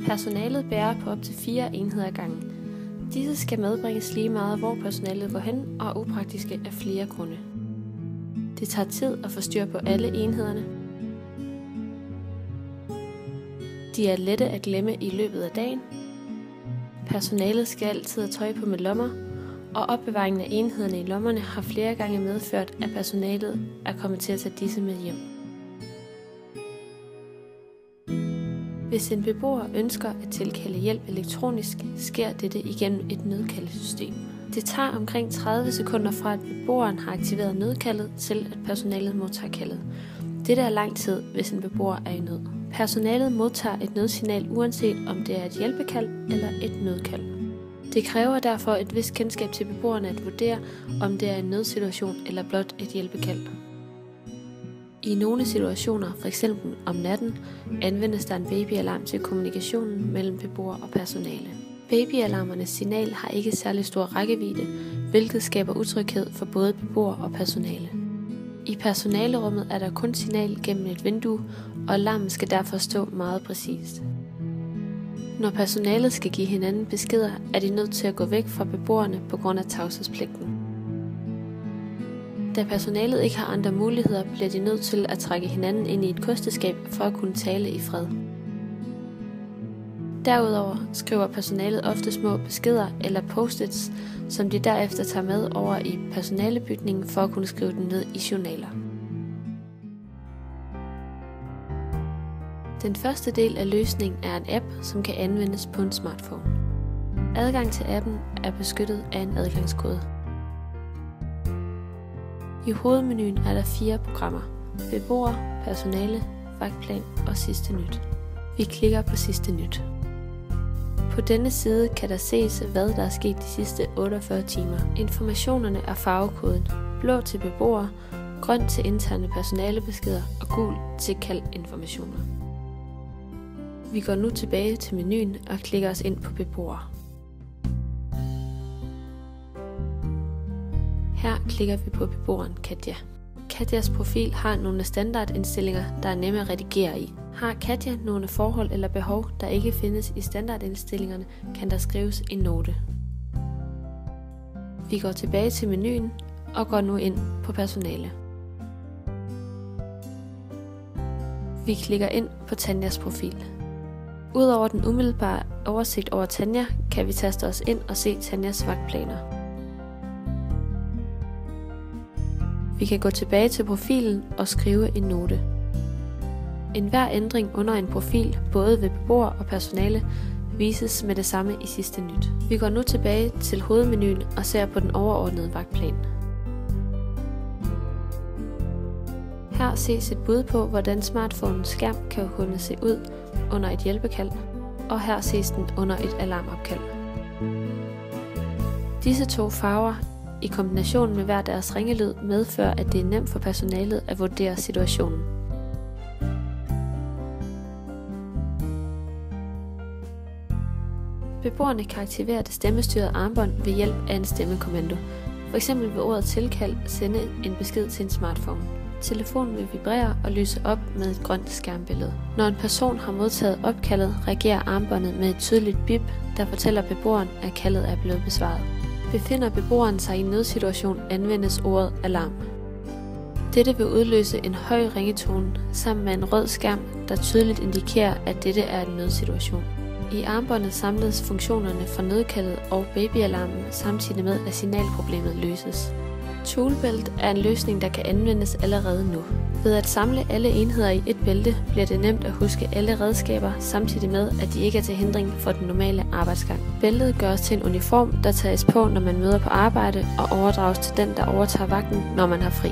Personalet bærer på op til 4 enheder ad gangen. Disse skal medbringes lige meget, hvor personalet går hen, og er upraktiske af flere grunde. Det tager tid at få styr på alle enhederne. De er lette at glemme i løbet af dagen. Personalet skal altid have tøj på med lommer, og opbevaringen af enhederne i lommerne har flere gange medført, at personalet er kommet til at tage disse med hjem. Hvis en beboer ønsker at tilkalde hjælp elektronisk, sker dette igennem et nødkaldesystem. Det tager omkring 30 sekunder fra, at beboeren har aktiveret nødkaldet, til at personalet modtager kaldet. Dette er lang tid, hvis en beboer er i nød. Personalet modtager et nødsignal uanset om det er et hjælpekald eller et nødkald. Det kræver derfor et vist kendskab til beboerne at vurdere, om det er en nødsituation eller blot et hjælpekald. I nogle situationer, f.eks. om natten, anvendes der en babyalarm til kommunikationen mellem beboer og personale. Babyalarmernes signal har ikke særlig stor rækkevidde, hvilket skaber utryghed for både beboer og personale. I personalerummet er der kun signal gennem et vindue, og alarmen skal derfor stå meget præcist. Når personalet skal give hinanden beskeder, er de nødt til at gå væk fra beboerne på grund af tavshedspligten. Da personalet ikke har andre muligheder, bliver de nødt til at trække hinanden ind i et kosteskab for at kunne tale i fred. Derudover skriver personalet ofte små beskeder eller post-its, som de derefter tager med over i personalebygningen for at kunne skrive dem ned i journaler. Den første del af løsningen er en app, som kan anvendes på en smartphone. Adgang til appen er beskyttet af en adgangskode. I hovedmenuen er der 4 programmer: beboer, personale, vagtplan og sidste nyt. Vi klikker på sidste nyt. På denne side kan der ses, hvad der er sket de sidste 48 timer. Informationerne er farvekoden: blå til beboere, grøn til interne personalebeskeder og gul til kaldinformationer. Vi går nu tilbage til menuen og klikker os ind på beboere. Her klikker vi på beboeren Katja. Katjas profil har nogle standardindstillinger, der er nemme at redigere i. Har Katja nogle forhold eller behov, der ikke findes i standardindstillingerne, kan der skrives en note. Vi går tilbage til menuen og går nu ind på personale. Vi klikker ind på Tanjas profil. Udover den umiddelbare oversigt over Tanja, kan vi taste os ind og se Tanjas vagtplaner. Vi kan gå tilbage til profilen og skrive en note. Enhver ændring under en profil, både ved beboer og personale, vises med det samme i sidste nyt. Vi går nu tilbage til hovedmenuen og ser på den overordnede vagtplan. Her ses et bud på, hvordan smartphonens skærm kan kunne se ud under et hjælpekald, og her ses den under et alarmopkald. Disse 2 farver i kombination med hver deres ringelyd medfører, at det er nemt for personalet at vurdere situationen. Beboerne kan aktivere det stemmestyrede armbånd ved hjælp af en stemmekommando. F.eks. ved ordet tilkald sende en besked til en smartphone. Telefonen vil vibrere og lyse op med et grønt skærmbillede. Når en person har modtaget opkaldet, reagerer armbåndet med et tydeligt bip, der fortæller beboeren, at kaldet er blevet besvaret. Befinder beboeren sig i en nødsituation, anvendes ordet alarm. Dette vil udløse en høj ringetone sammen med en rød skærm, der tydeligt indikerer, at dette er en nødsituation. I armbåndet samles funktionerne for nødkaldet og babyalarmen, samtidig med at signalproblemet løses. Toolbelt er en løsning, der kan anvendes allerede nu. Ved at samle alle enheder i et bælte, bliver det nemt at huske alle redskaber, samtidig med, at de ikke er til hindring for den normale arbejdsgang. Bæltet gøres til en uniform, der tages på, når man møder på arbejde, og overdrages til den, der overtager vagten, når man har fri.